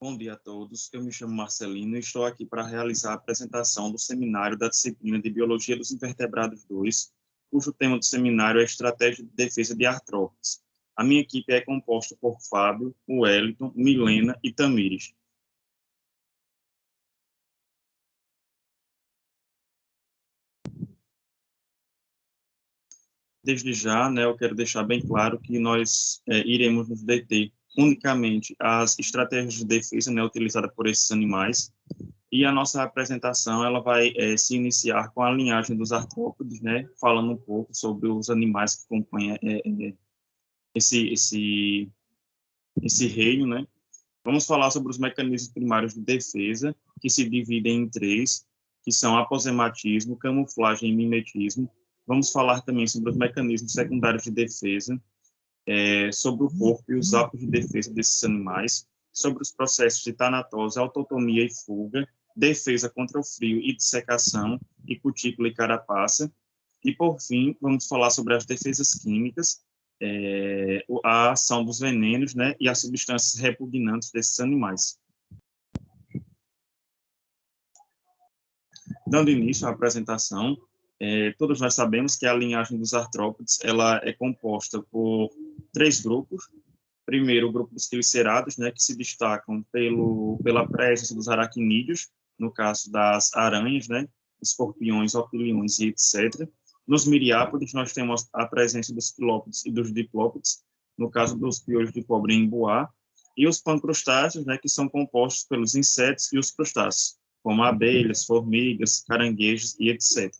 Bom dia a todos, eu me chamo Marcelino e estou aqui para realizar a apresentação do seminário da disciplina de Biologia dos Invertebrados 2, cujo tema do seminário é Estratégia de Defesa de Artrópodes. A minha equipe é composta por Fábio, Wellington, Milena e Tamires. Desde já, eu quero deixar bem claro que nós iremos nos deter unicamente às estratégias de defesa utilizadas por esses animais, e a nossa apresentação ela vai se iniciar com a linhagem dos artrópodes, falando um pouco sobre os animais que compõem esse reino, Vamos falar sobre os mecanismos primários de defesa, que se dividem em três, que são aposematismo, camuflagem e mimetismo. Vamos falar também sobre os mecanismos secundários de defesa, sobre o corpo e os hábitos de defesa desses animais, sobre os processos de tanatose, autotomia e fuga, defesa contra o frio e dissecação, e cutícula e carapaça. E, por fim, vamos falar sobre as defesas químicas, a ação dos venenos, e as substâncias repugnantes desses animais. Dando início à apresentação, todos nós sabemos que a linhagem dos artrópodes ela é composta por três grupos. Primeiro, o grupo dos quilicerados, que se destacam pela presença dos aracnídeos, no caso das aranhas, escorpiões, opiliões e etc. Nos miriápodes, nós temos a presença dos quilópodes e dos diplópodes, no caso dos piolhos de cobre e emboá, e os pancrustáceos, que são compostos pelos insetos e os crustáceos, como abelhas, formigas, caranguejos e etc.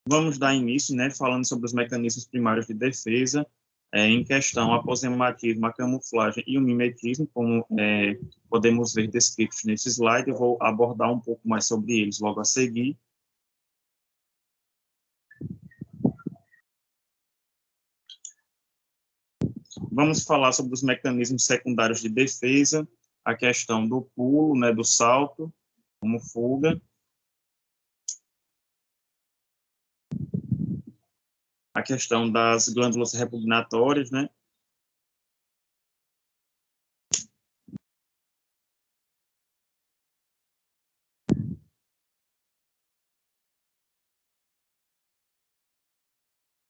Vamos dar início, falando sobre os mecanismos primários de defesa, em questão a aposematismo, a camuflagem e o mimetismo, como podemos ver descritos nesse slide. Eu vou abordar um pouco mais sobre eles logo a seguir. Vamos falar sobre os mecanismos secundários de defesa, a questão do pulo, do salto, como fuga, a questão das glândulas repugnatórias,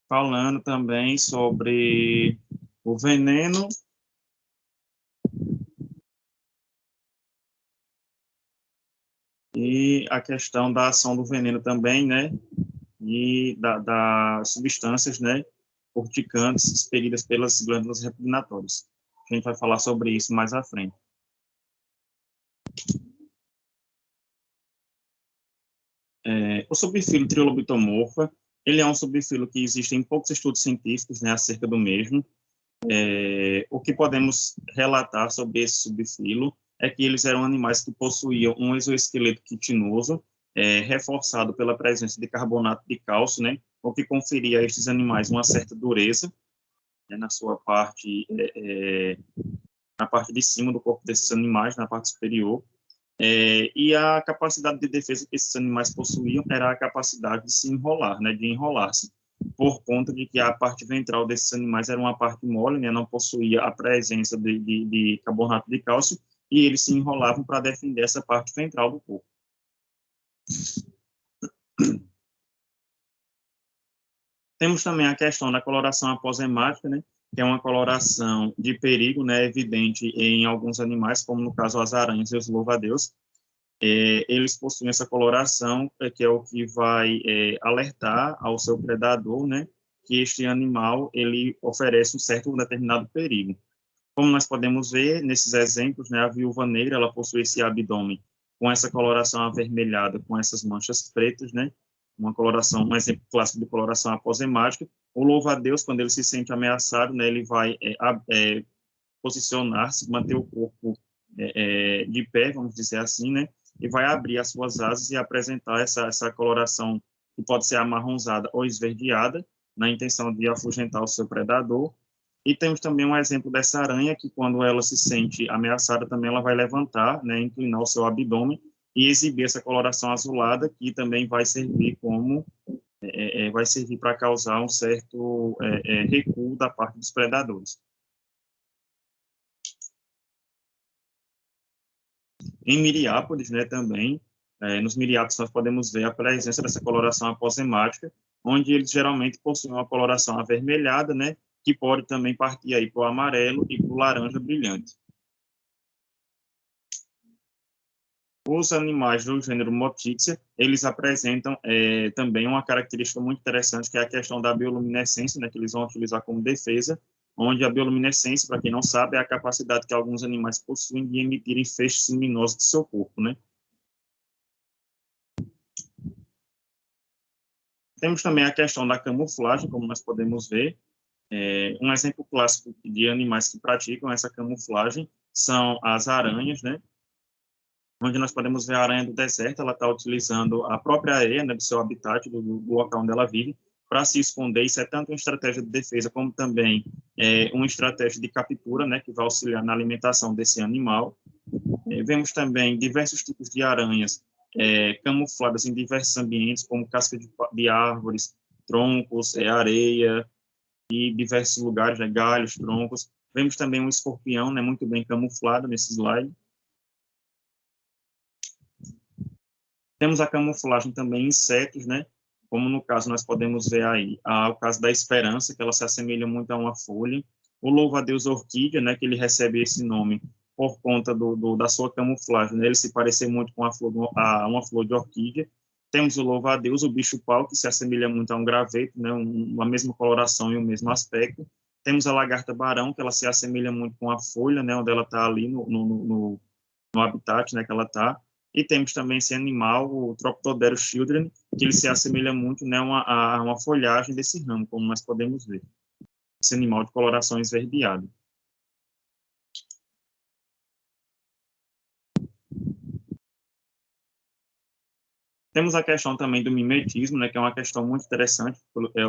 falando também sobre o veneno e a questão da ação do veneno também, e das substâncias, urticantes expelidas pelas glândulas repugnatórias. A gente vai falar sobre isso mais à frente. O subfilo Trilobitomorpha, ele é um subfilo que existem poucos estudos científicos, acerca do mesmo. O que podemos relatar sobre esse subfilo é que eles eram animais que possuíam um exoesqueleto quitinoso, reforçado pela presença de carbonato de cálcio, o que conferia a estes animais uma certa dureza, na sua parte, na parte de cima do corpo desses animais, na parte superior. E a capacidade de defesa que esses animais possuíam era a capacidade de se enrolar, de enrolar-se, por conta de que a parte ventral desses animais era uma parte mole, não possuía a presença de carbonato de cálcio, e eles se enrolavam para defender essa parte ventral do corpo. Temos também a questão da coloração aposemática, que é uma coloração de perigo, evidente em alguns animais, como no caso as aranhas e os louva-a-Deus. Eles possuem essa coloração, que é o que vai alertar ao seu predador, que este animal ele oferece um certo determinado perigo. Como nós podemos ver nesses exemplos, a viúva negra ela possui esse abdômen com essa coloração avermelhada, com essas manchas pretas, uma coloração, um exemplo clássico de coloração aposemática. O louva-a-Deus, quando ele se sente ameaçado, ele vai posicionar-se, manter o corpo de pé, vamos dizer assim, e vai abrir as suas asas e apresentar essa coloração que pode ser amarronzada ou esverdeada, na intenção de afugentar o seu predador. E temos também um exemplo dessa aranha, que quando ela se sente ameaçada, também ela vai levantar, inclinar o seu abdômen e exibir essa coloração azulada, que também vai servir como vai servir para causar um certo recuo da parte dos predadores. Em miriápodes, né, também, nos miriápodes nós podemos ver a presença dessa coloração aposemática, onde eles geralmente possuem uma coloração avermelhada, né, que pode também partir aí para o amarelo e para o laranja brilhante. Os animais do gênero Motytia, eles apresentam também uma característica muito interessante, que é a questão da bioluminescência, né, que eles vão utilizar como defesa, onde a bioluminescência, para quem não sabe, é a capacidade que alguns animais possuem de emitirem feixes luminosos de seu corpo, né? Temos também a questão da camuflagem, como nós podemos ver. Um exemplo clássico de animais que praticam essa camuflagem são as aranhas, né? Onde nós podemos ver a aranha do deserto, ela está utilizando a própria areia, né, do seu habitat, do local onde ela vive, para se esconder. Isso é tanto uma estratégia de defesa, como também uma estratégia de captura, né, que vai auxiliar na alimentação desse animal. Vemos também diversos tipos de aranhas camufladas em diversos ambientes, como casca de árvores, troncos, areia e diversos lugares, né, galhos, troncos. Vemos também um escorpião, né, muito bem camuflado nesse slide. Temos a camuflagem também em insetos, né? Como no caso nós podemos ver aí, o caso da esperança, que ela se assemelha muito a uma folha. O louva-a-Deus orquídea, né? Que ele recebe esse nome por conta da sua camuflagem, né? Ele se parecer muito com uma flor de orquídea. Temos o louva-a-Deus, o bicho-pau, que se assemelha muito a um graveto, né? Uma mesma coloração e o mesmo aspecto. Temos a lagarta-barão, que ela se assemelha muito com a folha, né? Onde ela está ali no habitat, né? Que ela está. E temos também esse animal, o Troptodero children, que ele se assemelha muito, né, a uma folhagem desse ramo, como nós podemos ver. Esse animal de coloração esverdeada. Temos a questão também do mimetismo, né, que é uma questão muito interessante,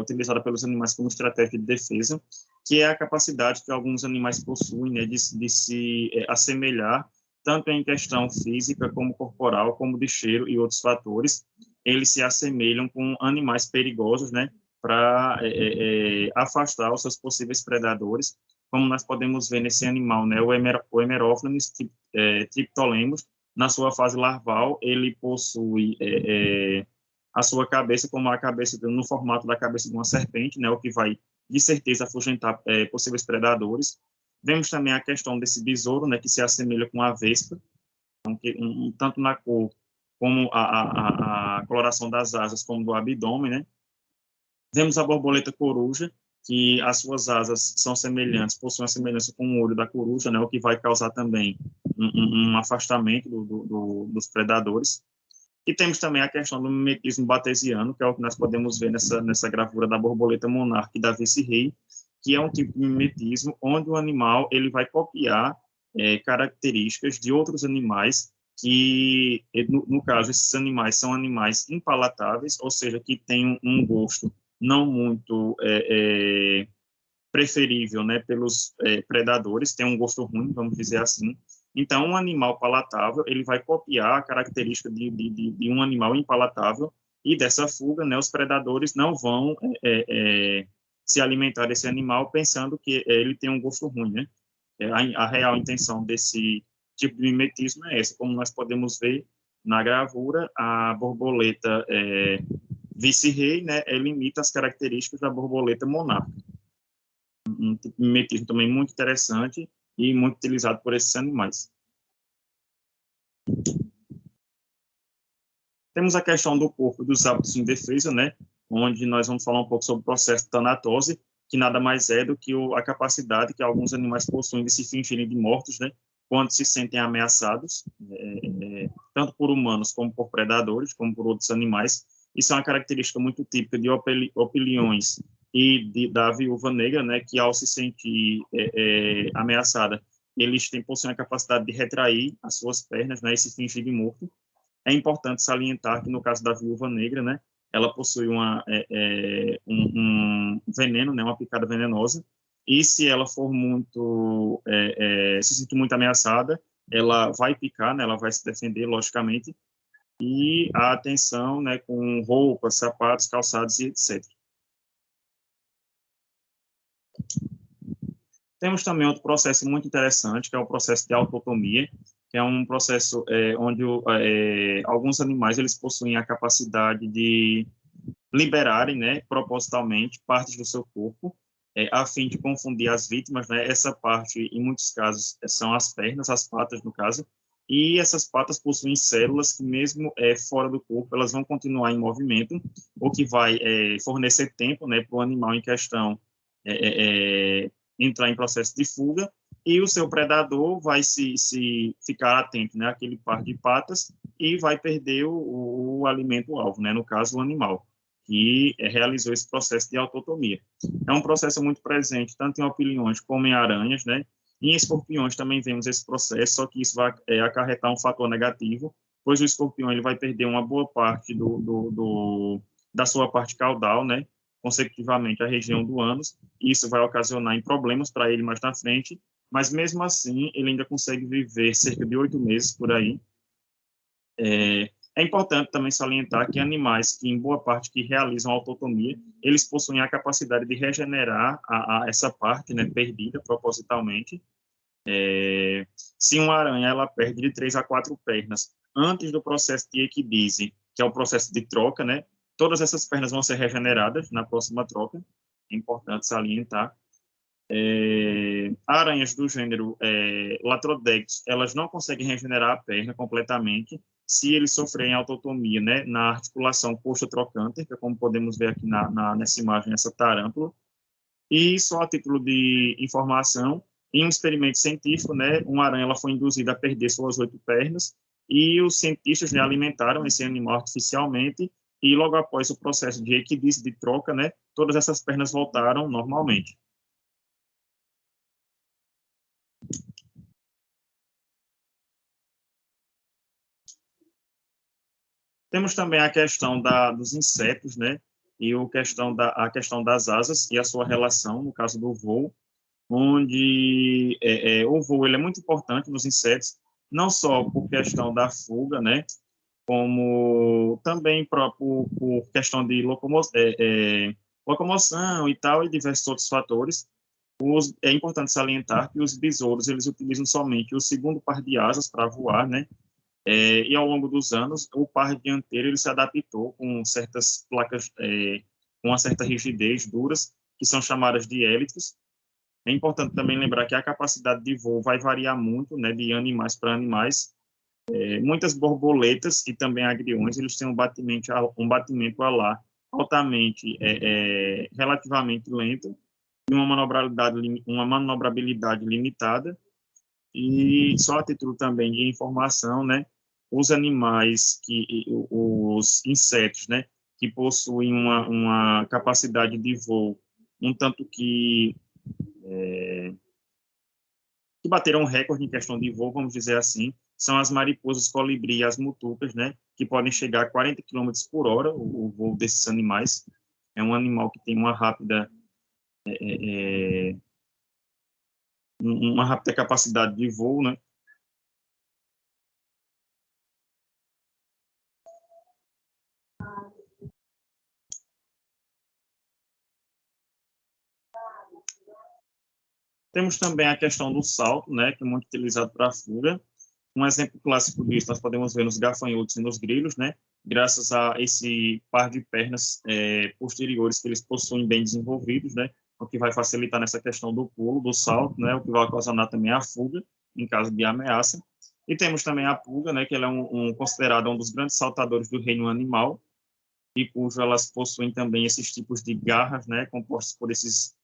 utilizada pelos animais como estratégia de defesa, que é a capacidade que alguns animais possuem, né, de se assemelhar, tanto em questão física, como corporal, como de cheiro e outros fatores. Eles se assemelham com animais perigosos, né, para afastar os seus possíveis predadores, como nós podemos ver nesse animal, né, o Hemerophanes triptolemus. Na sua fase larval, ele possui a sua cabeça como a cabeça no formato da cabeça de uma serpente, né, o que vai de certeza afugentar possíveis predadores. Vemos também a questão desse besouro, né, que se assemelha com a vespa, então, tanto na cor como a coloração das asas, como do abdômen, né. Vemos a borboleta coruja, que as suas asas são semelhantes, possuem a semelhança com o olho da coruja, né, o que vai causar também um afastamento dos predadores. E temos também a questão do mimetismo batesiano, que é o que nós podemos ver nessa gravura da borboleta monarca e da vice-rei, que é um tipo de mimetismo onde o animal ele vai copiar características de outros animais que, no caso, esses animais são animais impalatáveis, ou seja, que têm um gosto não muito preferível, né, pelos predadores, tem um gosto ruim, vamos dizer assim. Então, um animal palatável, ele vai copiar a característica de um animal impalatável, e dessa fuga, né, os predadores não vão se alimentar desse animal pensando que ele tem um gosto ruim, né? A real intenção desse tipo de mimetismo é essa, como nós podemos ver na gravura, a borboleta vice-rei, né, ela imita as características da borboleta monarca. Um tipo de mimetismo também muito interessante e muito utilizado por esses animais. Temos a questão do corpo e dos hábitos de defesa, né, onde nós vamos falar um pouco sobre o processo de tanatose, que nada mais é do que a capacidade que alguns animais possuem de se fingirem de mortos, né, quando se sentem ameaçados, tanto por humanos como por predadores, como por outros animais. Isso é uma característica muito típica de opiliões e da viúva negra, né, que ao se sentir ameaçada, eles possuem a capacidade de retrair as suas pernas, né, e se fingir de morto. É importante salientar que no caso da viúva negra, né, ela possui um veneno, né, uma picada venenosa, e se ela for muito, se sentir muito ameaçada, ela vai picar, né, ela vai se defender, logicamente, e a atenção, né, com roupas, sapatos, calçados e etc. Temos também outro processo muito interessante, que é o processo de autotomia, que é um processo onde alguns animais eles possuem a capacidade de liberarem, né, propositalmente, partes do seu corpo, a fim de confundir as vítimas, né? Essa parte, em muitos casos, são as pernas, as patas, no caso, e essas patas possuem células que, mesmo fora do corpo, elas vão continuar em movimento, o que vai fornecer tempo, né, para o animal em questão entrar em processo de fuga, e o seu predador vai se ficar atento, né, àquele par de patas, e vai perder o alimento-alvo, né, no caso, o animal, que realizou esse processo de autotomia. É um processo muito presente, tanto em opiliões como em aranhas, né? Em escorpiões também vemos esse processo, só que isso vai acarretar um fator negativo, pois o escorpião ele vai perder uma boa parte da sua parte caudal, né? Consecutivamente a região do ânus, e isso vai ocasionar em problemas para ele mais na frente, mas mesmo assim ele ainda consegue viver cerca de 8 meses por aí. É importante também salientar que animais que, em boa parte, que realizam autotomia, eles possuem a capacidade de regenerar essa parte, né, perdida propositalmente. Se uma aranha ela perde de 3 a 4 pernas antes do processo de equidise, que é o processo de troca, né, todas essas pernas vão ser regeneradas na próxima troca. É importante salientar. Aranhas do gênero Latrodectus, elas não conseguem regenerar a perna completamente se eles sofrerem autotomia, né, na articulação coxo-trocânter, que é como podemos ver aqui nessa imagem, essa tarântula. E só a título de informação, em um experimento científico, né, uma aranha ela foi induzida a perder suas 8 pernas, e os cientistas, né, alimentaram esse animal artificialmente, e logo após o processo de equidise, de troca, né, todas essas pernas voltaram normalmente. Temos também a questão dos insetos, né? E a questão das asas e a sua relação, no caso do voo, onde o voo ele é muito importante nos insetos, não só por questão da fuga, né? Como também por questão de locomoção e tal, e diversos outros fatores. É importante salientar que os besouros eles utilizam somente o segundo par de asas para voar, né? E ao longo dos anos, o par dianteiro ele se adaptou com certas placas, com uma certa rigidez, duras, que são chamadas de hélices. É importante também lembrar que a capacidade de voo vai variar muito, né, de animais para animais. Muitas borboletas e também agriões, eles têm um batimento alar altamente, relativamente lento, e uma manobrabilidade limitada. E só a título também de informação, né, os insetos, né, que possuem uma capacidade de voo um tanto que bateram um recorde em questão de voo, vamos dizer assim, são as mariposas colibri e as mutucas, né, que podem chegar a 40 km por hora, o voo desses animais. É um animal que tem uma rápida capacidade de voo, né. Temos também a questão do salto, né, que é muito utilizado para a fuga. Um exemplo clássico disso nós podemos ver nos gafanhotos e nos grilos, né, graças a esse par de pernas posteriores que eles possuem bem desenvolvidos, né, o que vai facilitar nessa questão do pulo, do salto, né, o que vai ocasionar também a fuga em caso de ameaça. E temos também a pulga, né, que ela é considerada um dos grandes saltadores do reino animal, e cujo elas possuem também esses tipos de garras, né, compostos por esses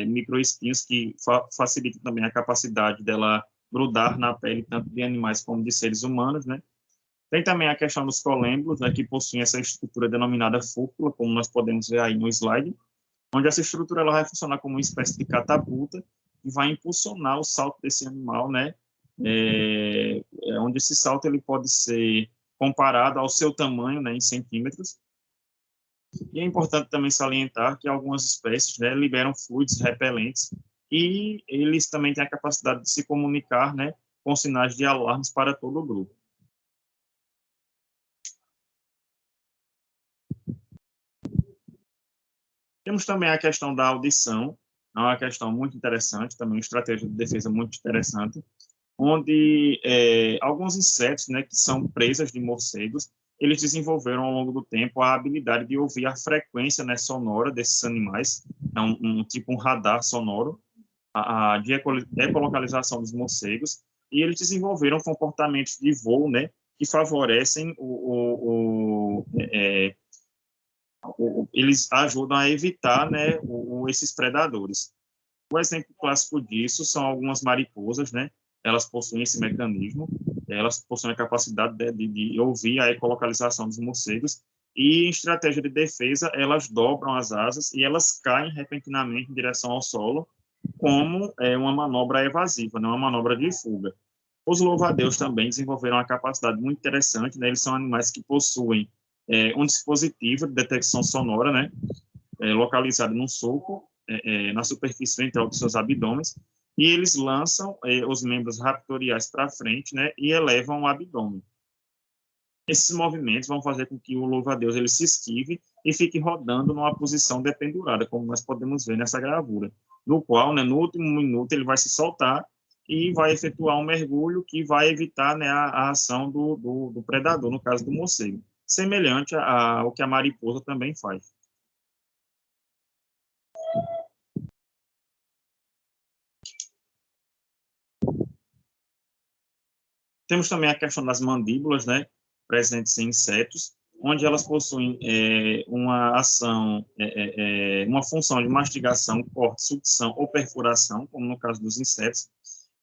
microespinhos que facilitam também a capacidade dela grudar na pele tanto de animais como de seres humanos, né. Tem também a questão dos colêmbulos, né, que possuem essa estrutura denominada fúcula, como nós podemos ver aí no slide, onde essa estrutura ela vai funcionar como uma espécie de catapulta e vai impulsionar o salto desse animal, né, onde esse salto ele pode ser comparado ao seu tamanho, né, em centímetros. E é importante também salientar que algumas espécies, né, liberam fluidos repelentes e eles também têm a capacidade de se comunicar, né, com sinais de alarmes para todo o grupo. Temos também a questão da audição, é uma questão muito interessante, também uma estratégia de defesa muito interessante, onde alguns insetos, né, que são presas de morcegos, eles desenvolveram ao longo do tempo a habilidade de ouvir a frequência, né, sonora desses animais, é tipo um radar sonoro, de ecolocalização dos morcegos, e eles desenvolveram comportamentos de voo, né, que favorecem eles ajudam a evitar, né, esses predadores. O exemplo clássico disso são algumas mariposas, né? Elas possuem esse mecanismo, elas possuem a capacidade de ouvir a ecolocalização dos morcegos e, em estratégia de defesa, elas dobram as asas e elas caem repentinamente em direção ao solo, como uma manobra evasiva, né? Uma manobra de fuga. Os louva-a-Deus também desenvolveram uma capacidade muito interessante, né? Eles são animais que possuem um dispositivo de detecção sonora, né? Localizado num sulco, na superfície ventral dos seus abdômenes, e eles lançam os membros raptoriais para frente, né? E elevam o abdômen. Esses movimentos vão fazer com que o louva-a-Deus ele se esquive e fique rodando numa posição dependurada, como nós podemos ver nessa gravura, no qual, né, no último minuto, ele vai se soltar e vai efetuar um mergulho que vai evitar, né, a ação do predador, no caso do morcego, semelhante ao que a mariposa também faz. Temos também a questão das mandíbulas, né, presentes em insetos, onde elas possuem uma ação, uma função de mastigação, corte, sucção ou perfuração, como no caso dos insetos,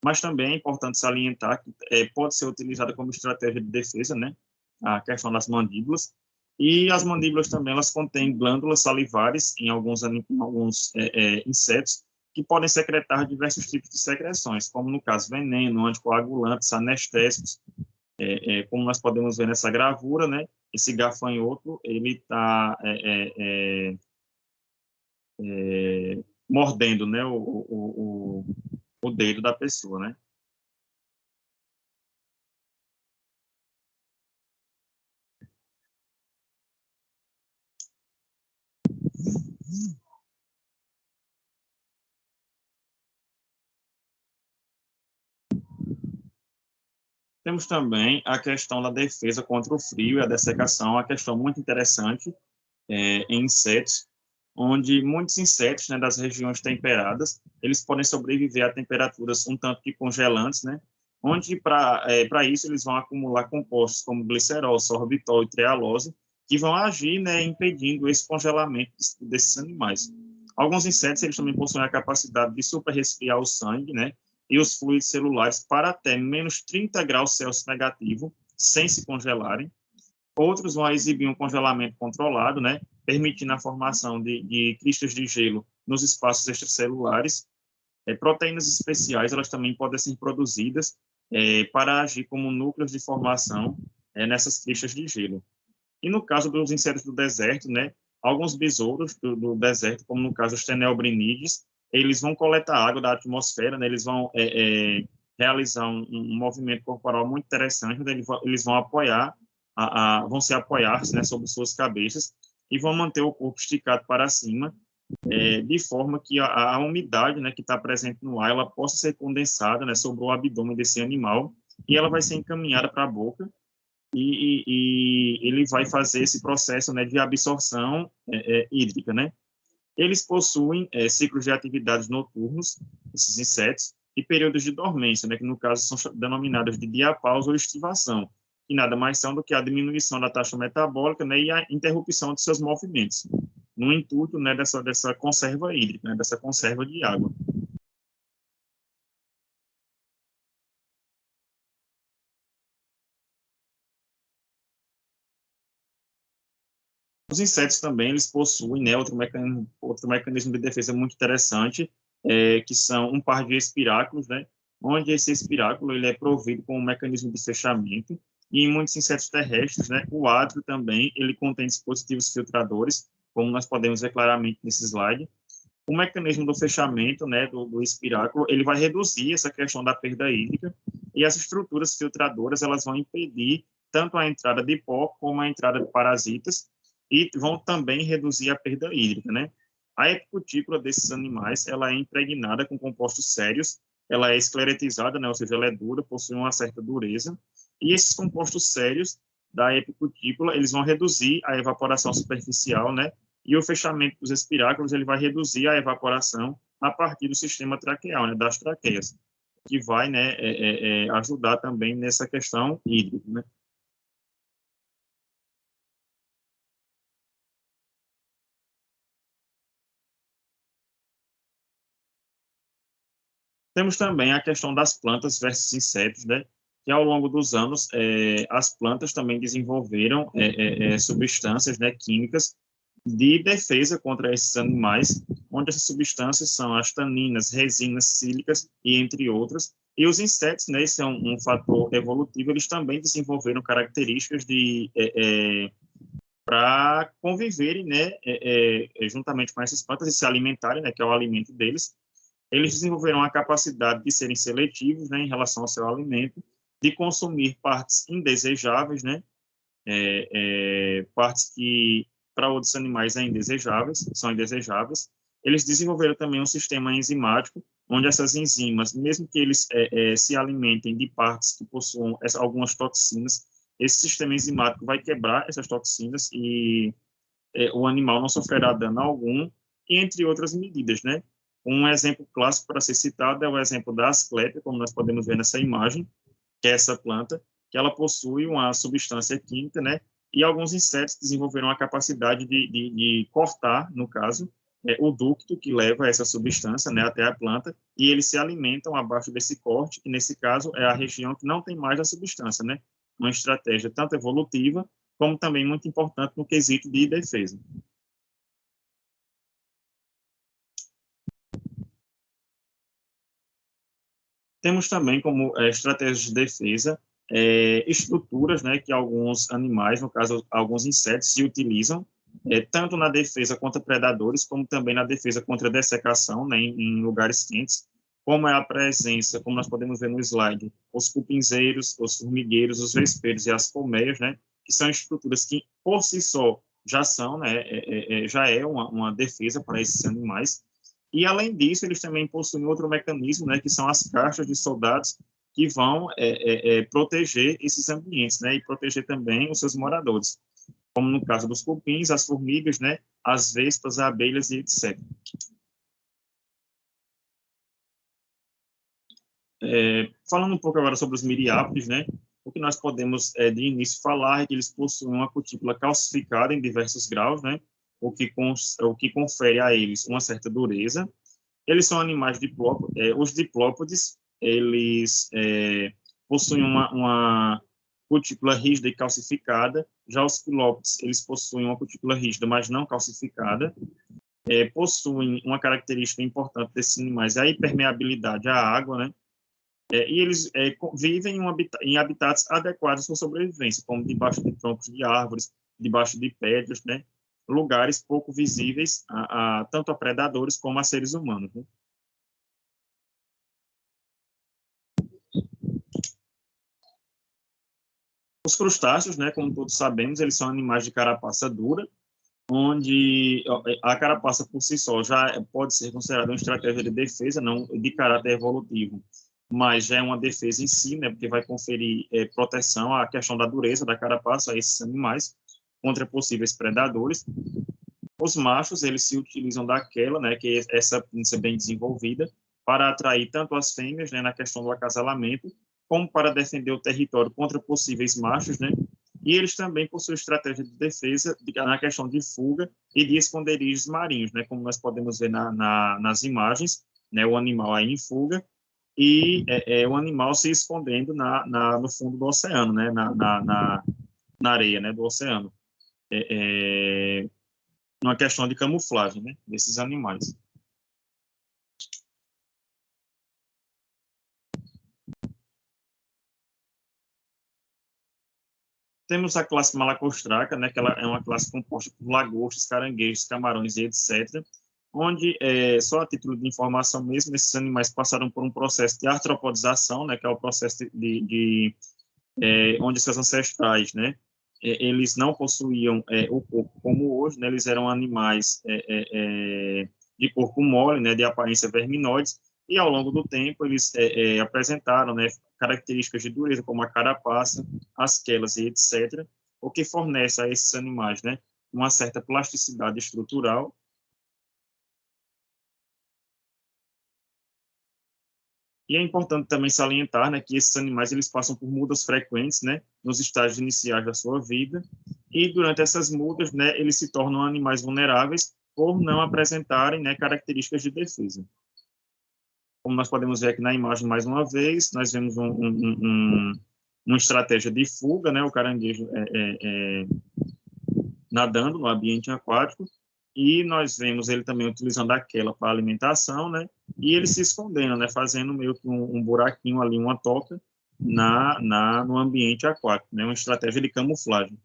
mas também é importante salientar que pode ser utilizada como estratégia de defesa, né, a questão das mandíbulas, e as mandíbulas também elas contêm glândulas salivares em alguns insetos, que podem secretar diversos tipos de secreções, como no caso veneno, anticoagulantes, anestésicos, como nós podemos ver nessa gravura, né? Esse gafanhoto ele está mordendo, né? O dedo da pessoa, né? Temos também a questão da defesa contra o frio e a dessecação, uma questão muito interessante em insetos, onde muitos insetos, né, das regiões temperadas, eles podem sobreviver a temperaturas um tanto que congelantes, né, onde para isso eles vão acumular compostos como glicerol, sorbitol e trehalose, que vão agir, né, impedindo esse congelamento desses animais. Alguns insetos eles também possuem a capacidade de superresfriar o sangue, né, e os fluidos celulares para até menos 30 graus Celsius negativo, sem se congelarem. Outros vão exibir um congelamento controlado, né, permitindo a formação de cristas de gelo nos espaços extracelulares. Proteínas especiais, elas também podem ser produzidas para agir como núcleos de formação nessas cristas de gelo. E no caso dos insetos do deserto, né, alguns besouros do deserto, como no caso os tenelbrinides, eles vão coletar água da atmosfera, né, eles vão realizar um movimento corporal muito interessante, onde eles vão apoiar, vão se apoiar, né, sobre suas cabeças e vão manter o corpo esticado para cima, de forma que a umidade, né, que está presente no ar, ela possa ser condensada, né, sobre o abdômen desse animal e ela vai ser encaminhada para a boca e ele vai fazer esse processo, né, de absorção hídrica, né? Eles possuem ciclos de atividades noturnos, esses insetos, e períodos de dormência, né, que no caso são denominados de diapausa ou estivação, que nada mais são do que a diminuição da taxa metabólica, né, e a interrupção de seus movimentos, no intuito, né, dessa conserva hídrica, né, dessa conserva de água. Os insetos também, eles possuem, né, outro mecanismo de defesa muito interessante, que são um par de espiráculos, né, onde esse espiráculo ele é provido com um mecanismo de fechamento, e em muitos insetos terrestres, né, o átrio também, ele contém dispositivos filtradores, como nós podemos ver claramente nesse slide. O mecanismo do fechamento, né, do espiráculo, ele vai reduzir essa questão da perda hídrica, e as estruturas filtradoras, elas vão impedir tanto a entrada de pó como a entrada de parasitas, e vão também reduzir a perda hídrica, né? A epicutícula desses animais, ela é impregnada com compostos sérios, ela é escleretizada, né, ou seja, ela é dura, possui uma certa dureza, e esses compostos sérios da epicutícula, eles vão reduzir a evaporação superficial, né, e o fechamento dos espiráculos, ele vai reduzir a evaporação a partir do sistema traqueal, né, das traqueias, que vai, né, ajudar também nessa questão hídrica, né. Temos também a questão das plantas versus insetos, né? Que ao longo dos anos as plantas também desenvolveram substâncias, né, químicas de defesa contra esses animais, onde essas substâncias são as taninas, resinas sílicas e entre outras. E os insetos, né, esse é um fator evolutivo, eles também desenvolveram características de para conviverem, né, juntamente com essas plantas e se alimentarem, né, que é o alimento deles. Eles desenvolveram a capacidade de serem seletivos, né, em relação ao seu alimento, de consumir partes indesejáveis, né, partes que para outros animais são indesejáveis. Eles desenvolveram também um sistema enzimático, onde essas enzimas, mesmo que eles se alimentem de partes que possuam algumas toxinas, esse sistema enzimático vai quebrar essas toxinas e o animal não sofrerá dano algum, entre outras medidas, né? Um exemplo clássico para ser citado é o exemplo da asclepia, como nós podemos ver nessa imagem, que é essa planta, que ela possui uma substância química, né? E alguns insetos desenvolveram a capacidade de cortar, no caso, o ducto que leva essa substância, né, até a planta, e eles se alimentam abaixo desse corte, que nesse caso é a região que não tem mais a substância, né? Uma estratégia tanto evolutiva, como também muito importante no quesito de defesa. Temos também como estratégias de defesa estruturas, né, que alguns animais, no caso alguns insetos, se utilizam tanto na defesa contra predadores, como também na defesa contra dessecação, né, em lugares quentes, como é a presença, como nós podemos ver no slide, os cupinzeiros, os formigueiros, os vespeiros e as colmeias, né, que são estruturas que por si só já são, né, já é uma defesa para esses animais. E, além disso, eles também possuem outro mecanismo, né, que são as caixas de soldados, que vão proteger esses ambientes, né, e proteger também os seus moradores, como no caso dos cupins, as formigas, né, as vespas, as abelhas e etc. Falando um pouco agora sobre os miriápodes, né, o que nós podemos, de início, falar é que eles possuem uma cutícula calcificada em diversos graus, né, o que confere a eles uma certa dureza. Eles são animais diplópodes. Os diplópodes, eles possuem uma cutícula rígida e calcificada. Já os quilópodes, eles possuem uma cutícula rígida, mas não calcificada. Possuem uma característica importante desses animais, a impermeabilidade à água, né? E eles vivem em habitats adequados para sobrevivência, como debaixo de troncos de árvores, debaixo de pedras, né? Lugares pouco visíveis tanto a predadores como a seres humanos, né? Os crustáceos, né, como todos sabemos, eles são animais de carapaça dura, onde a carapaça por si só já pode ser considerada uma estratégia de defesa, não de caráter evolutivo, mas já é uma defesa em si, né, porque vai conferir proteção à questão da dureza da carapaça a esses animais contra possíveis predadores. Os machos, eles se utilizam daquela, né, que é essa pinça bem desenvolvida, para atrair tanto as fêmeas, né, na questão do acasalamento, como para defender o território contra possíveis machos, né? E eles também possuem estratégia de defesa na questão de fuga e de esconderijos marinhos, né? Como nós podemos ver nas imagens, né? O animal aí em fuga e o animal se escondendo no fundo do oceano, né? Na areia, né? Do oceano. Uma questão de camuflagem, né? Desses animais. Temos a classe Malacostraca, né, que ela é uma classe composta por lagostas, caranguejos, camarões e etc., onde, só a título de informação mesmo, esses animais passaram por um processo de artropodização, né, que é o processo onde seus ancestrais, né, eles não possuíam o corpo como hoje, né? Eles eram animais de corpo mole, né? De aparência verminoides, e ao longo do tempo eles apresentaram, né? Características de dureza, como a carapaça, as quelas e etc., o que fornece a esses animais, né? Uma certa plasticidade estrutural. E é importante também salientar, né, que esses animais eles passam por mudas frequentes, né, nos estágios iniciais da sua vida, e durante essas mudas, né, eles se tornam animais vulneráveis por não apresentarem, né, características de defesa. Como nós podemos ver aqui na imagem mais uma vez, nós vemos uma estratégia de fuga, né, o caranguejo nadando no ambiente aquático, e nós vemos ele também utilizando aquela para alimentação, né? E ele se escondendo, né? Fazendo meio que um buraquinho ali, uma toca no ambiente aquático, né? Uma estratégia de camuflagem.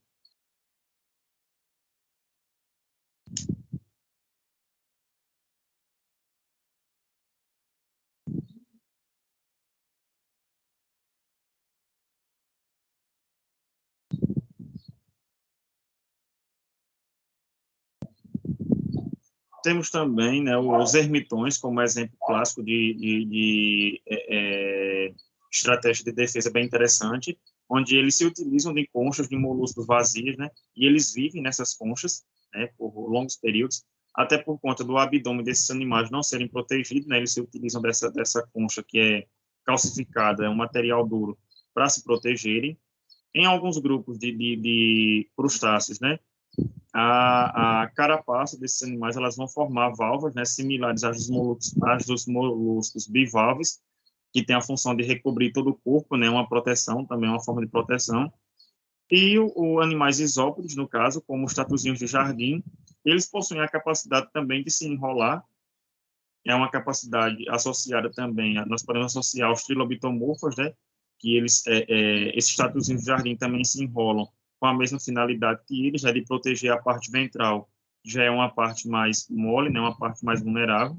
Temos também, né, os ermitões como exemplo clássico de estratégia de defesa bem interessante, onde eles se utilizam de conchas de moluscos vazias, né, e eles vivem nessas conchas, né, por longos períodos, até por conta do abdômen desses animais não serem protegidos, né, eles se utilizam dessa concha que é calcificada, é um material duro, para se protegerem. Em alguns grupos de crustáceos, né, a carapaça desses animais elas vão formar válvulas, né, similares às dos moluscos bivalves, que tem a função de recobrir todo o corpo, né, uma proteção, também uma forma de proteção. E animais isópodes, no caso, como os tatuzinhos de jardim, eles possuem a capacidade também de se enrolar, é uma capacidade associada também, nós podemos associar aos trilobitomorfos, né, que esses tatuzinhos de jardim também se enrolam com a mesma finalidade que eles, né, de proteger a parte ventral, já é uma parte mais mole, né, uma parte mais vulnerável.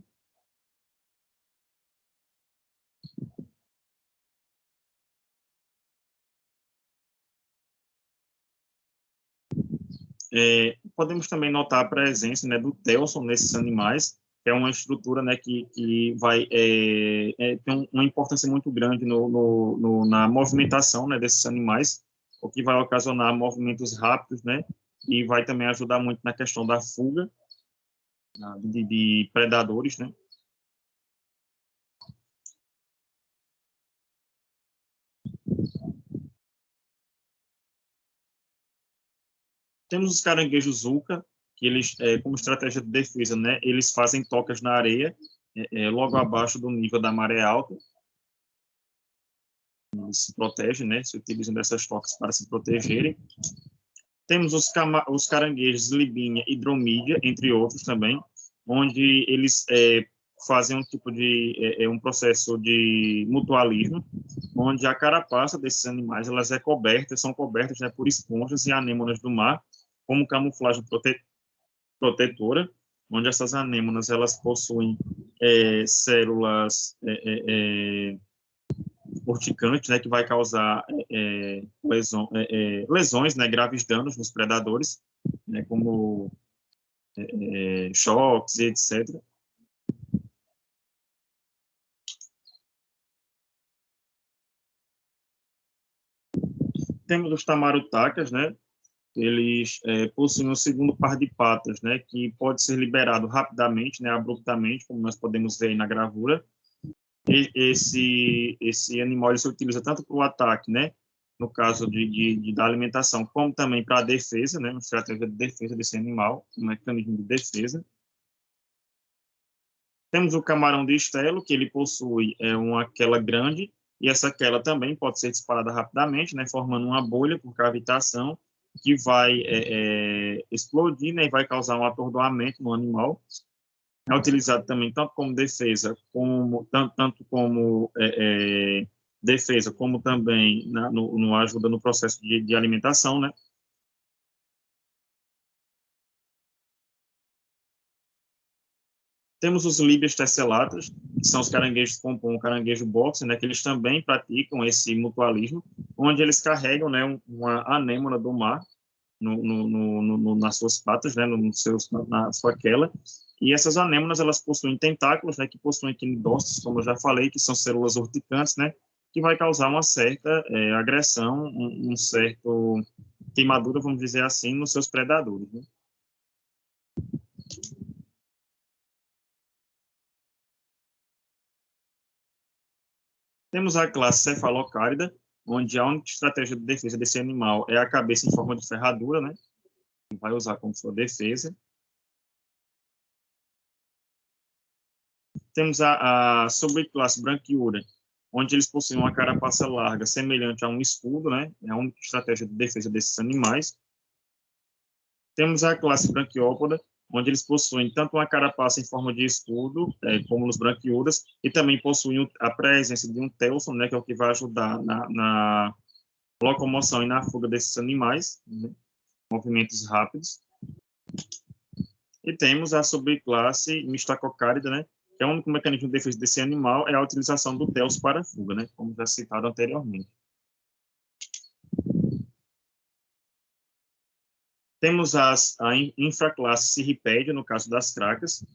Podemos também notar a presença, né, do telson nesses animais, que é uma estrutura, né, que vai tem uma importância muito grande na movimentação, né, desses animais, o que vai ocasionar movimentos rápidos, né, e vai também ajudar muito na questão da fuga de predadores, né. Temos os caranguejos Zuca, que eles, como estratégia de defesa, né, eles fazem tocas na areia, logo abaixo do nível da maré alta, eles se protegem, né, se utilizam dessas tocas para se protegerem. Temos os caranguejos libinha e dromídia, entre outros também, onde eles fazem um tipo de um processo de mutualismo, onde a carapaça desses animais elas são cobertas, né, por esponjas e anêmonas do mar, como camuflagem protetora, onde essas anêmonas elas possuem células urticantes, né, que vai causar lesões, né, graves danos nos predadores, né, como choques e etc. Temos os tamarutacas, né, eles possuem um segundo par de patas, né, que pode ser liberado rapidamente, né, abruptamente, como nós podemos ver aí na gravura. Esse animal ele se utiliza tanto para o ataque, né, no caso da alimentação, como também para a defesa, né, uma estratégia de defesa desse animal, um mecanismo de defesa. Temos o camarão de estelo, que ele possui uma quela grande, e essa quela também pode ser disparada rapidamente, né, formando uma bolha por cavitação, que vai explodir, né, e vai causar um atordoamento no animal. É utilizado também tanto como defesa, tanto como defesa, como também no ajuda no processo de alimentação, né? Temos os líbias tesselatas, que são os caranguejos que compõem o caranguejo boxe, né, que eles também praticam esse mutualismo, onde eles carregam, né, uma anêmona do mar, nas suas patas, né, na sua quela. E essas anêmonas, elas possuem tentáculos, né, que possuem quinidócitos, como eu já falei, que são células urticantes, né, que vai causar uma certa agressão, um certo queimadura, vamos dizer assim, nos seus predadores, né? Temos a classe cefalocárida, onde a única estratégia de defesa desse animal é a cabeça em forma de ferradura, né? Que vai usar como sua defesa. Temos a subclasse branquiura, onde eles possuem uma carapaça larga, semelhante a um escudo, né? É a única estratégia de defesa desses animais. Temos a classe branquiópoda, onde eles possuem tanto uma carapaça em forma de escudo, como os branquiúdas, e também possuem a presença de um telson, né, que é o que vai ajudar na locomoção e na fuga desses animais, né, movimentos rápidos. E temos a subclasse mistacocárida, né, que é o único mecanismo de defesa desse animal, é a utilização do telso para a fuga, né, como já citado anteriormente. Temos a infraclasse cirripédia, no caso das cracas,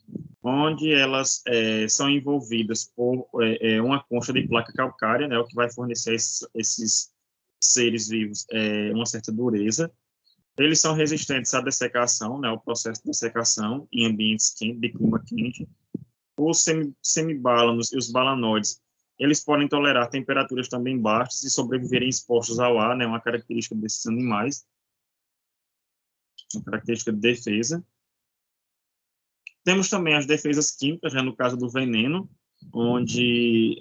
onde elas são envolvidas por uma concha de placa calcária, né, o que vai fornecer esses seres vivos uma certa dureza. Eles são resistentes à dessecação, né, ao processo de dessecação em ambientes quentes, de clima quente. Os semibálanos e os balanoides, eles podem tolerar temperaturas também baixas e sobreviverem expostos ao ar, né, uma característica desses animais, uma característica de defesa. Temos também as defesas químicas, né, no caso do veneno, onde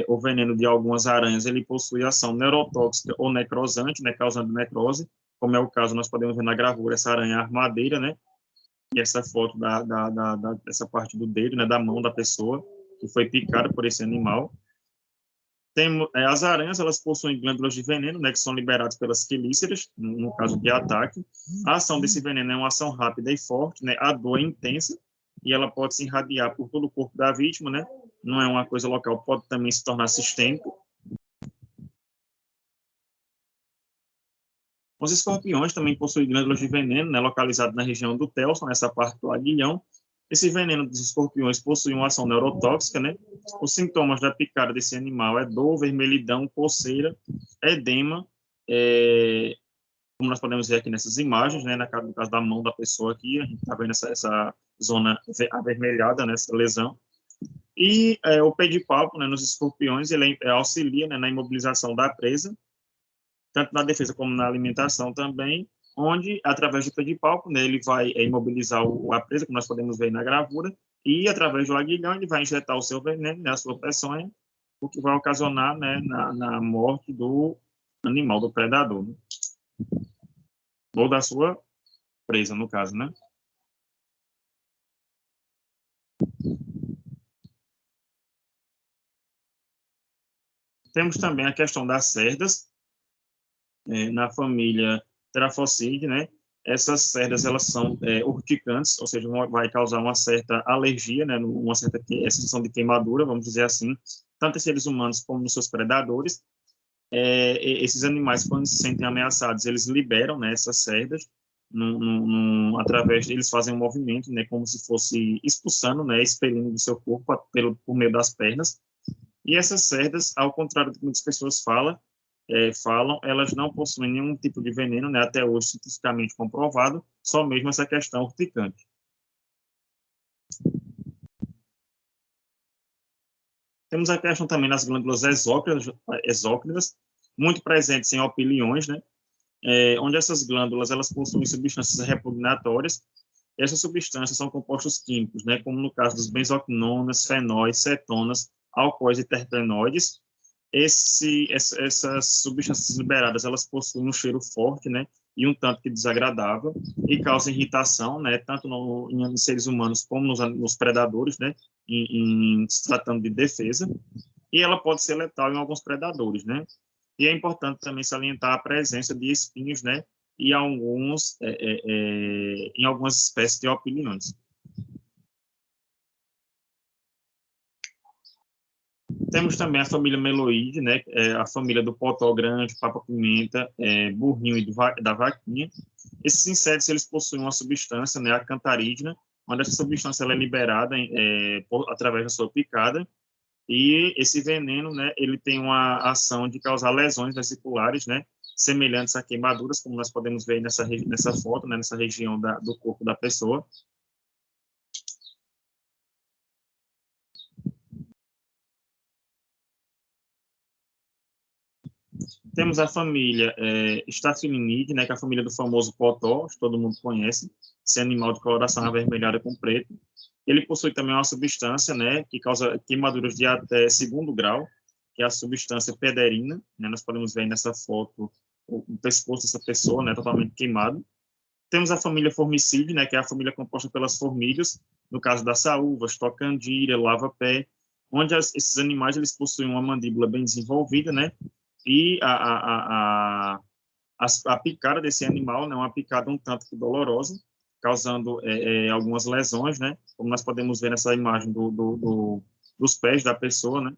o veneno de algumas aranhas ele possui ação neurotóxica ou necrosante, né, causando necrose, como é o caso, nós podemos ver na gravura, essa aranha armadeira, né, e essa foto dessa parte do dedo, né, da mão da pessoa, que foi picada por esse animal. As aranhas, elas possuem glândulas de veneno, né, que são liberadas pelas quelíceras, no caso de ataque. A ação desse veneno é uma ação rápida e forte, né, a dor é intensa, e ela pode se irradiar por todo o corpo da vítima, né, não é uma coisa local, pode também se tornar sistêmico. Os escorpiões também possuem glândulas de veneno, né, localizadas na região do telson, nessa parte do aguilhão. Esse veneno dos escorpiões possui uma ação neurotóxica, né? Os sintomas da picada desse animal é dor, vermelhidão, coceira, edema, como nós podemos ver aqui nessas imagens, né? No caso da mão da pessoa aqui, a gente está vendo essa zona avermelhada, nessa lesão. E o pedipalpo, né, nos escorpiões, ele auxilia, né, na imobilização da presa, tanto na defesa como na alimentação também, onde, através do pedipalpo, né, ele vai imobilizar a presa, como nós podemos ver na gravura, e, através do aguilhão, ele vai injetar o seu veneno, né, a sua peçonha, o que vai ocasionar, né, na morte do animal, do predador, né? Ou da sua presa, no caso, né? Temos também a questão das cerdas, na família Trafocide, né? Essas cerdas, elas são urticantes, ou seja, vai causar uma certa alergia, né? Uma certa sensação de queimadura, vamos dizer assim, tanto em seres humanos como nos seus predadores. Esses animais, quando se sentem ameaçados, eles liberam, né, essas cerdas, através deles fazem um movimento, né, como se fosse expulsando, né, expelindo do seu corpo por meio das pernas. E essas cerdas, ao contrário do que muitas pessoas falam, elas não possuem nenhum tipo de veneno, né, até hoje cientificamente comprovado, só mesmo essa questão urticante. Temos a questão também das glândulas exócrinas, muito presentes em opiliões, né, onde essas glândulas elas possuem substâncias repugnatórias. Essas substâncias são compostos químicos, né, como no caso dos benzoquinonas, fenóis, cetonas, álcoois e terpenoides. Essas substâncias liberadas, elas possuem um cheiro forte, né, e um tanto que desagradável, e causam irritação, né, tanto em seres humanos como nos predadores, né, se tratando de defesa, e ela pode ser letal em alguns predadores, né. E é importante também salientar a presença de espinhos, né, e em algumas espécies de opiliões. Temos também a família Meloide, né, a família do potó grande, papa-pimenta, burrinho e da vaquinha. Esses insetos, eles possuem uma substância, né, a cantarídina, onde essa substância ela é liberada através da sua picada, e esse veneno, né, ele tem uma ação de causar lesões vesiculares, né, semelhantes a queimaduras, como nós podemos ver nessa foto, né, nessa região do corpo da pessoa. Temos a família Staphylinide, né, que é a família do famoso potó, que todo mundo conhece, esse animal de coloração avermelhada com preto. Ele possui também uma substância, né, que causa queimaduras de até 2º grau, que é a substância pederina, né, nós podemos ver nessa foto o pescoço dessa pessoa, né, totalmente queimado. Temos a família Formicide, né, que é a família composta pelas formigas, no caso das saúvas, tocandira, lava-pé, onde esses animais eles possuem uma mandíbula bem desenvolvida, né, e a picada desse animal, né, é uma picada um tanto que dolorosa, causando algumas lesões, né, como nós podemos ver nessa imagem dos pés da pessoa, né.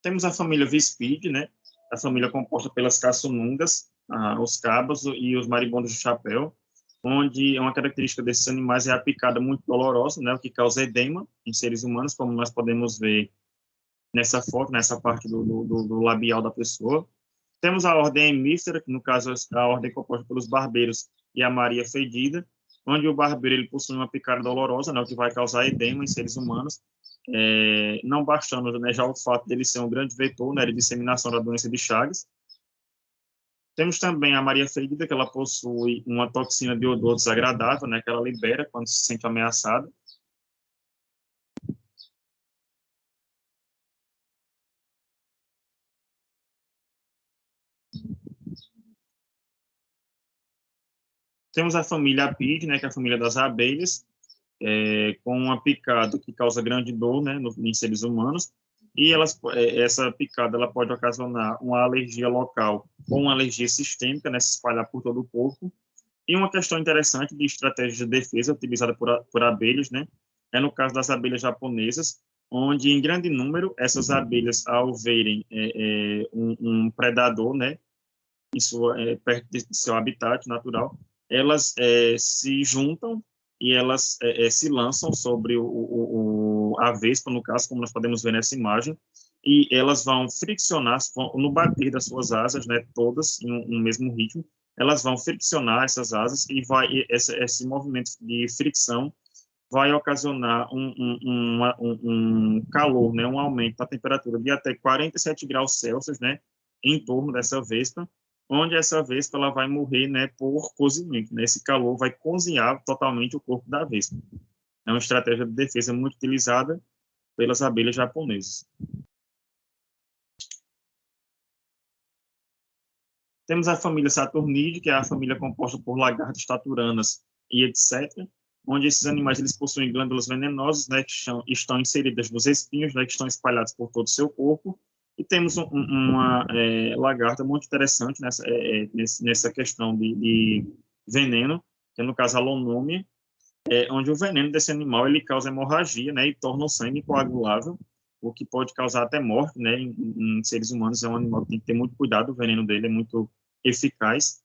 Temos a família Vispide, né, a família composta pelas caçunungas, os cabas e os marimbondos de chapéu, onde uma característica desses animais é a picada muito dolorosa, né, o que causa edema em seres humanos, como nós podemos ver nessa foto, nessa parte do labial da pessoa. Temos a ordem hemífera, que no caso é a ordem composta pelos barbeiros e a Maria Fedida, onde o barbeiro ele possui uma picada dolorosa, né, o que vai causar edema em seres humanos, não bastando, né, já o fato dele ser um grande vetor, né, de disseminação da doença de Chagas. Temos também a Maria Fedida, que ela possui uma toxina de odor desagradável, né, que ela libera quando se sente ameaçada. Temos a família Apide, né, que é a família das abelhas, com uma picada que causa grande dor, né, em seres humanos, e essa picada ela pode ocasionar uma alergia local ou uma alergia sistêmica, né, se espalhar por todo o corpo. E uma questão interessante de estratégia de defesa utilizada por abelhas, né, é no caso das abelhas japonesas, onde em grande número essas abelhas, ao verem um predador, né, perto de seu habitat natural, elas se juntam e elas se lançam sobre a vespa, no caso, como nós podemos ver nessa imagem, e elas vão friccionar, no bater das suas asas, né, todas em um mesmo ritmo, elas vão friccionar essas asas e esse movimento de fricção vai ocasionar um calor, né, um aumento da temperatura de até 47 graus Celsius, né, em torno dessa vespa, onde essa vespa ela vai morrer, né, por cozimento, né, esse calor vai cozinhar totalmente o corpo da vespa. É uma estratégia de defesa muito utilizada pelas abelhas japonesas. Temos a família Saturnidae, que é a família composta por lagartas, taturanas e etc., onde esses animais eles possuem glândulas venenosas, né, que estão inseridas nos espinhos, né, que estão espalhados por todo o seu corpo. E temos uma lagarta muito interessante nessa questão de veneno, que é no caso a Lonomia, onde o veneno desse animal ele causa hemorragia, né, e torna o sangue coagulável, o que pode causar até morte, né, em seres humanos. É um animal que tem que ter muito cuidado, o veneno dele é muito eficaz.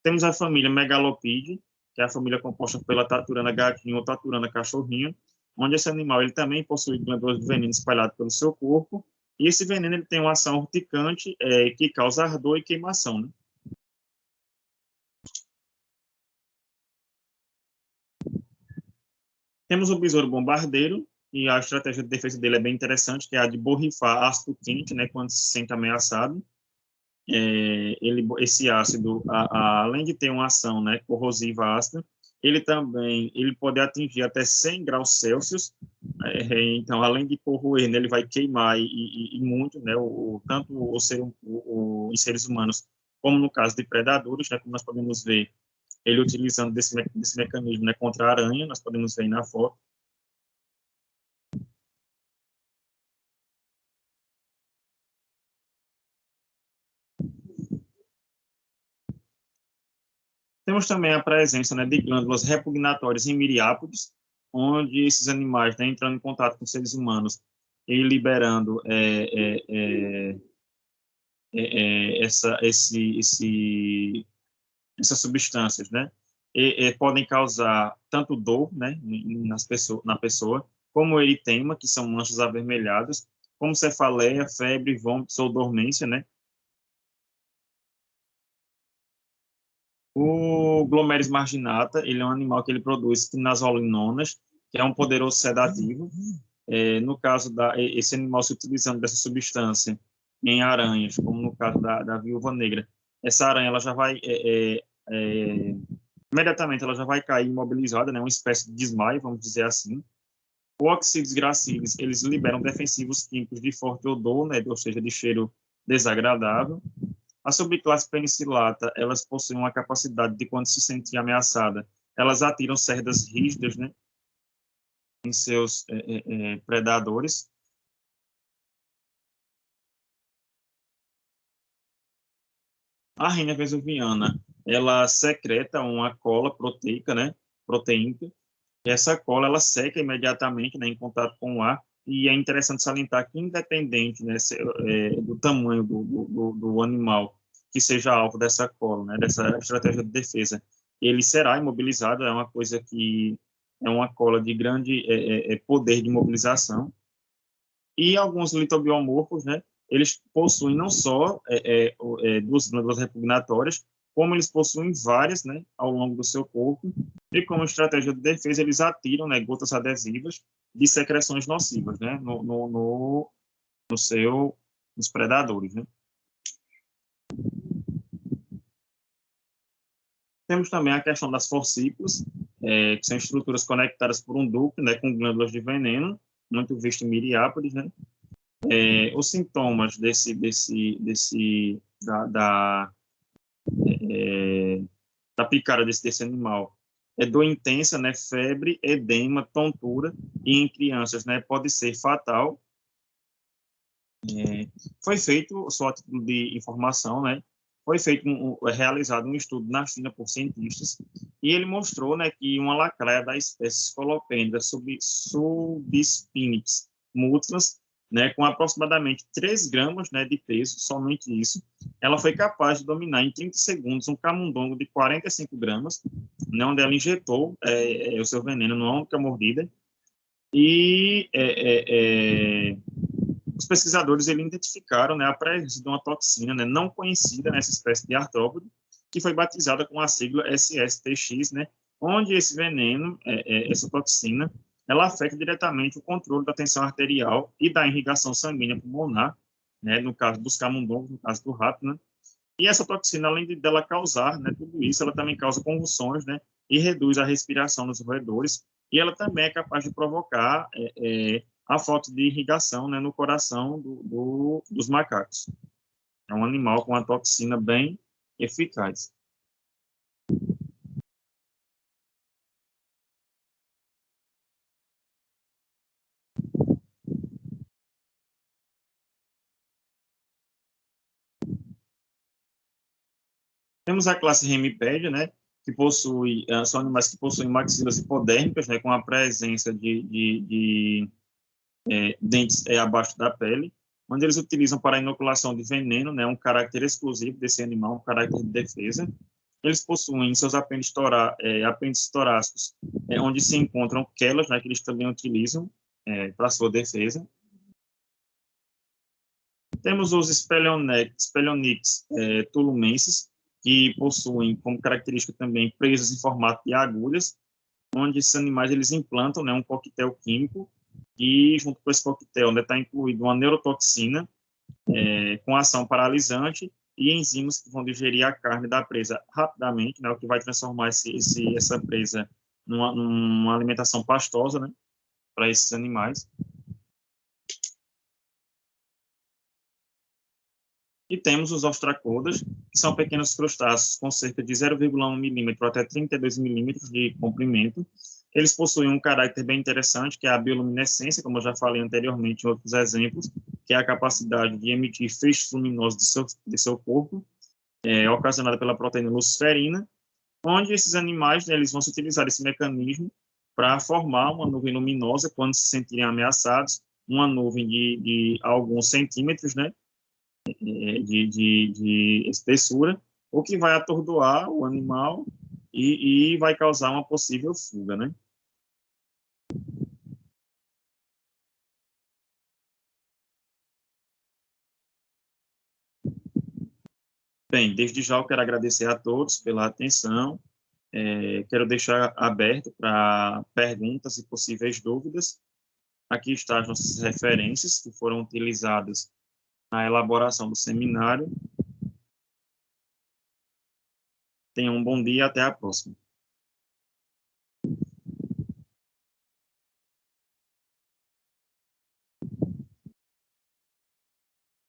Temos a família Megalopide, que é a família composta pela taturana gatinho ou taturana cachorrinho, onde esse animal ele também possui glândulas de veneno espalhadas pelo seu corpo, e esse veneno ele tem uma ação urticante que causa ardor e queimação, né? Temos o besouro bombardeiro, e a estratégia de defesa dele é bem interessante, que é a de borrifar ácido quente, né, quando se sente ameaçado. Esse ácido, além de ter uma ação, né, corrosiva ácida, ele pode atingir até 100 graus Celsius. Então, além de corroer, né, ele vai queimar e muito, né, tanto em seres humanos, como no caso de predadores, né, como nós podemos ver ele utilizando desse mecanismo, né, contra a aranha, nós podemos ver aí na foto. Temos também a presença, né, de glândulas repugnatórias em miriápodes, onde esses animais, né, entrando em contato com seres humanos e liberando essas substâncias, né, podem causar tanto dor, né, na pessoa, como eritema, que são manchas avermelhadas, como cefaleia, febre, vômitos ou dormência, né. O Glomeris marginata, ele é um animal que ele produz quinazolinonas, que é um poderoso sedativo. No caso esse animal se utilizando dessa substância em aranhas, como no caso da viúva negra, essa aranha ela já vai imediatamente ela já vai cair imobilizada, né, uma espécie de desmaio, vamos dizer assim. O Oxydes gracilis, eles liberam defensivos químicos de forte odor, né, ou seja, de cheiro desagradável. A subclasse penicillata, elas possuem uma capacidade de, quando se sentir ameaçada, elas atiram cerdas rígidas, né, em seus predadores. A Rhenia vesuviana, ela secreta uma cola proteica, né, proteína, e essa cola, ela seca imediatamente, né, em contato com o ar, e é interessante salientar que, independente, né, do tamanho do animal que seja alvo dessa cola, né, dessa estratégia de defesa, ele será imobilizado, é uma coisa que é uma cola de grande poder de imobilização. E alguns litobiomorfos, né, eles possuem não só duas glândulas repugnatórias, como eles possuem várias, né, ao longo do seu corpo, e como estratégia de defesa, eles atiram, né, gotas adesivas de secreções nocivas, né, nos predadores, né. Temos também a questão das forcículas, que são estruturas conectadas por um ducto, né, com glândulas de veneno, muito visto em miriápodes, né. Os sintomas da picada desse animal é dor intensa, né, febre, edema, tontura, e em crianças, né, pode ser fatal. Foi feito, só a título de informação, né, foi feito realizado um estudo na China por cientistas, e ele mostrou, né, que uma lacraia da espécie Scolopendra subspinix multiplas, né, com aproximadamente 3 gramas, né, de peso, somente isso, ela foi capaz de dominar em 30 segundos um camundongo de 45 gramas, né, onde ela injetou o seu veneno numa única mordida, e os pesquisadores identificaram, né, a presença de uma toxina, né, não conhecida nessa espécie de artrópode, que foi batizada com a sigla SSTX, né, onde esse veneno, essa toxina, ela afeta diretamente o controle da tensão arterial e da irrigação sanguínea pulmonar, né, no caso dos camundongos, no caso do rato, né, e essa toxina, além dela causar, né, tudo isso, ela também causa convulsões, né, e reduz a respiração nos roedores, e ela também é capaz de provocar a falta de irrigação, né, no coração dos macacos. É um animal com uma toxina bem eficaz. Temos a classe Hemipédia, né, que possui, são animais que possuem maxilas hipodérmicas, né, com a presença de dentes abaixo da pele, onde eles utilizam para a inoculação de veneno, né, um caráter exclusivo desse animal, um caráter de defesa. Eles possuem seus apêndices torácicos, onde se encontram quelas, né, que eles também utilizam para sua defesa. Temos os Speleonyx tulumenses, que possuem como característica também presas em formato de agulhas, onde esses animais eles implantam, né, um coquetel químico, e junto com esse coquetel está incluído uma neurotoxina com ação paralisante e enzimas que vão digerir a carne da presa rapidamente, né, o que vai transformar essa presa numa alimentação pastosa, né, para esses animais. E temos os ostracodas, que são pequenos crustáceos com cerca de 0,1 milímetro até 32 milímetros de comprimento. Eles possuem um caráter bem interessante, que é a bioluminescência, como eu já falei anteriormente em outros exemplos, que é a capacidade de emitir feixes luminosos de seu corpo, ocasionada pela proteína luciferina. onde esses animais, né, eles vão se utilizar esse mecanismo para formar uma nuvem luminosa quando se sentirem ameaçados, uma nuvem de alguns centímetros, né, de espessura, o que vai atordoar o animal e vai causar uma possível fuga, né? Bem, desde já eu quero agradecer a todos pela atenção. Quero deixar aberto para perguntas e possíveis dúvidas. Aqui estão as nossas referências que foram utilizadas na elaboração do seminário. Tenham um bom dia e até a próxima.